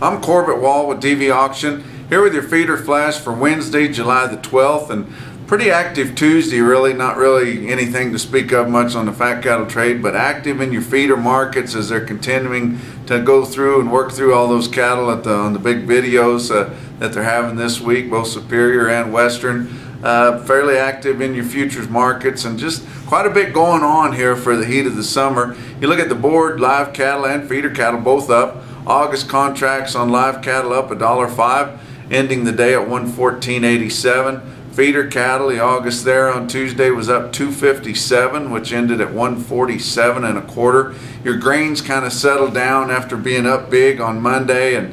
I'm Corbett Wall with DV Auction, here with your feeder flash for Wednesday, July the 12th, and pretty active Tuesday really, not really anything to speak of much on the fat cattle trade, but active in your feeder markets as they're continuing to go through and work through all those cattle on the big videos that they're having this week, both Superior and Western. Fairly active in your futures markets, and just quite a bit going on here for the heat of the summer. You look at the board, live cattle and feeder cattle both up. August contracts on live cattle up $1.05, ending the day at 114.87. Feeder cattle, the August there on Tuesday was up $2.57, which ended at 147 and a quarter. Your grains kind of settled down after being up big on Monday, and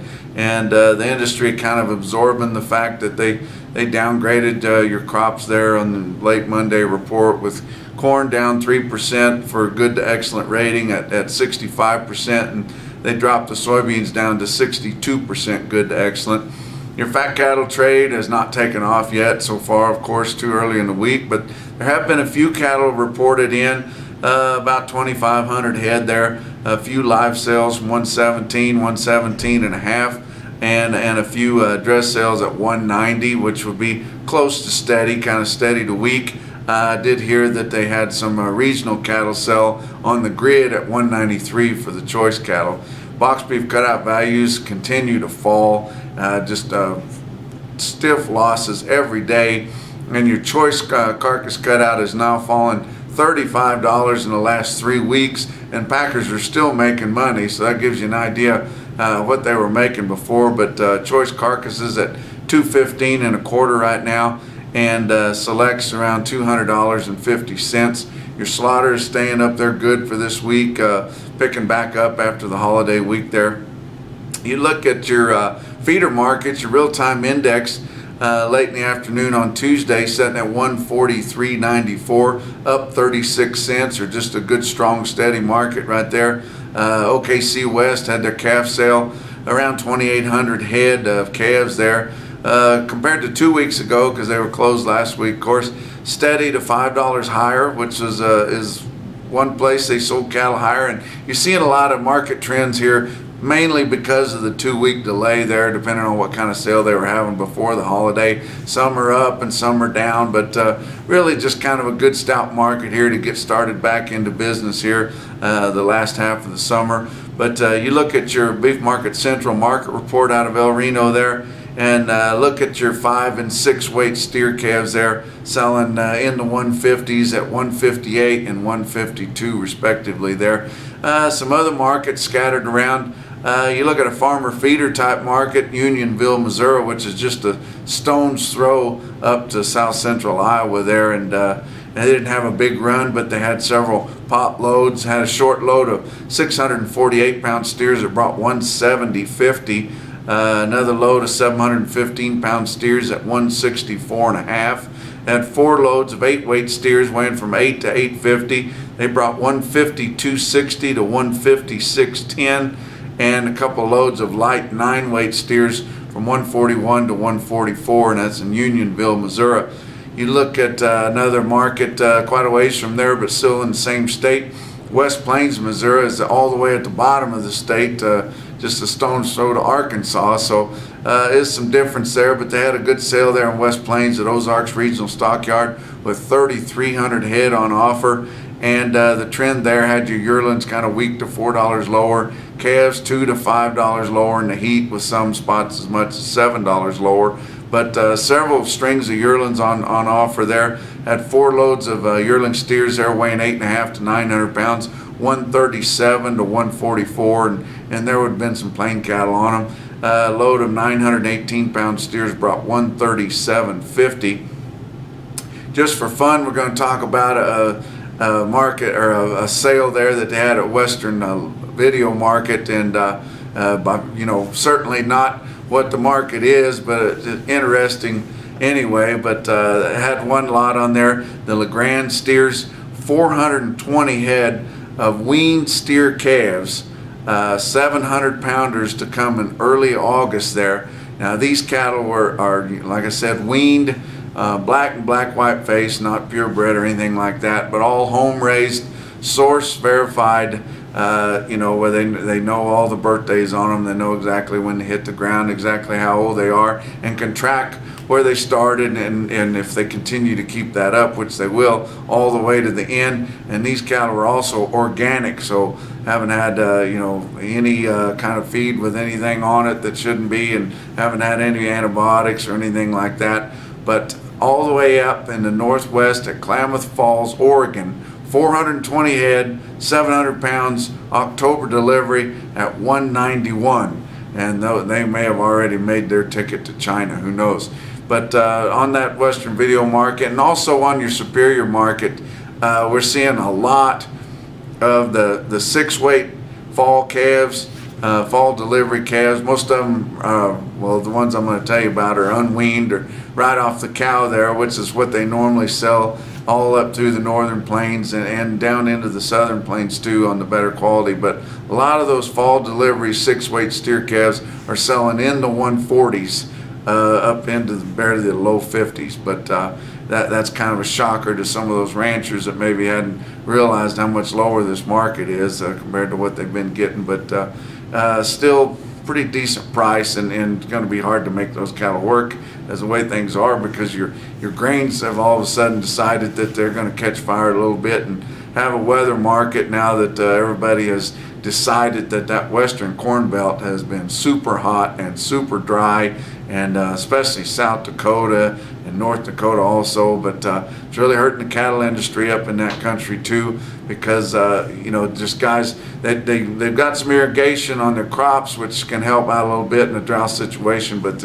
the industry kind of absorbing the fact that they downgraded your crops there on the late Monday report, with corn down 3% for good to excellent rating at 65%, and they dropped the soybeans down to 62% good to excellent. Your fat cattle trade has not taken off yet so far, of course, too early in the week, but there have been a few cattle reported in, about 2,500 head there, a few live sales from 117 and a half, and a few dress sales at 190, which would be close to steady, kind of steady to weak. I did hear that they had some regional cattle sell on the grid at 193 for the choice cattle. Box beef cutout values continue to fall, just stiff losses every day, and your choice carcass cutout is now fallen $35 in the last 3 weeks, and packers are still making money, so that gives you an idea what they were making before. But choice carcasses at $215 and a quarter right now, and selects around $200.50. Your slaughter is staying up there good for this week, picking back up after the holiday week there. You look at your feeder markets, your real-time index late in the afternoon on Tuesday setting at 143.94, up 36 cents, or just a good strong steady market right there. OKC West had their calf sale, around 2,800 head of calves there. Compared to 2 weeks ago, because they were closed last week, of course, steady to $5 higher, which is one place they sold cattle higher. And you're seeing a lot of market trends here, mainly because of the 2-week delay there, depending on what kind of sale they were having before the holiday. Some are up and some are down, but really just kind of a good stout market here to get started back into business here the last half of the summer. But you look at your Beef Market Central market report out of El Reno there, and look at your 5 and 6 weight steer calves there, selling in the 150s at 158 and 152 respectively there. Some other markets scattered around. You look at a farmer feeder type market, Unionville, Missouri, which is just a stone's throw up to south central Iowa there, and they didn't have a big run, but they had several pop loads. Had a short load of 648 pound steers that brought 170.50. Another load of 715 pound steers at 164 and a half. Had 4 loads of 8 weight steers weighing from 8 to 850. They brought 152.60 to 156.10, and a couple loads of light 9 weight steers from 141 to 144, and that's in Unionville, Missouri. You look at another market quite a ways from there, but still in the same state. West Plains, Missouri is all the way at the bottom of the state, just a stone's throw to Arkansas, so is some difference there, but they had a good sale there in West Plains at Ozarks Regional Stockyard with 3,300 head on offer, and the trend there had your yearlings kind of weak to $4 lower, calves $2 to $5 lower in the heat, with some spots as much as $7 lower. But several strings of yearlings on offer there. Had 4 loads of yearling steers there weighing 8.5 to 900 pounds, 137 to 144, and there would have been some plain cattle on them. A load of 918 pound steers brought 137.50. Just for fun, we're going to talk about a market, or a sale there that they had at Western Video Market, and certainly not what the market is, but it's interesting anyway. But had one lot on there, the LeGrand steers, 420 head of weaned steer calves, 700 pounders to come in early August there. Now these cattle are like I said, weaned, black and black white face, not purebred or anything like that, but all home raised, source verified where they know all the birthdays on them, they know exactly when they hit the ground, exactly how old they are, and can track where they started, and if they continue to keep that up, which they will, all the way to the end. And these cattle are also organic, so haven't had any kind of feed with anything on it that shouldn't be, and haven't had any antibiotics or anything like that. But all the way up in the Northwest at Klamath Falls, Oregon, 420 head, 700 pounds, October delivery at 191. And they may have already made their ticket to China, who knows. But on that Western video market, and also on your Superior market, we're seeing a lot of the 6-weight fall calves, fall delivery calves. Most of them, well, the ones I'm going to tell you about are unweaned or right off the cow there, which is what they normally sell all up through the northern plains and down into the southern plains too on the better quality. But a lot of those fall delivery 6-weight steer calves are selling in the 140s up into barely the low 50s. But that's kind of a shocker to some of those ranchers that maybe hadn't realized how much lower this market is compared to what they've been getting. But still pretty decent price, and going to be hard to make those cattle work as the way things are, because your grains have all of a sudden decided that they're going to catch fire a little bit and have a weather market now that everybody has decided that that western corn belt has been super hot and super dry, and especially South Dakota and North Dakota also. But it's really hurting the cattle industry up in that country too, because just guys that they've got some irrigation on their crops, which can help out a little bit in a drought situation, but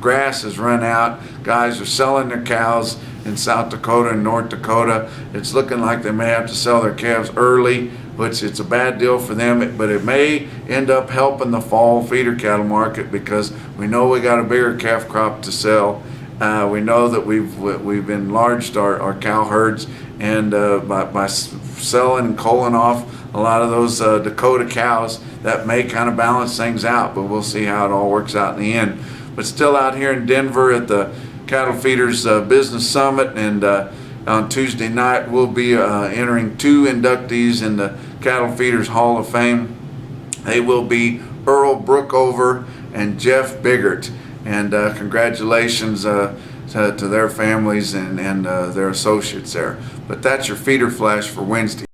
grass has run out. Guys are selling their cows in South Dakota and North Dakota. It's looking like they may have to sell their calves early, which it's a bad deal for them, but it may end up helping the fall feeder cattle market, because we know we got a bigger calf crop to sell. We know that we've enlarged our cow herds, and by selling and culling off a lot of those Dakota cows, that may kind of balance things out, but we'll see how it all works out in the end. But still out here in Denver at the Cattle Feeders Business Summit, and on Tuesday night we'll be entering 2 inductees in the Cattle Feeders Hall of Fame. They will be Earl Brookover and Jeff Biggert, and congratulations to their families and their associates there. But that's your feeder flash for Wednesday.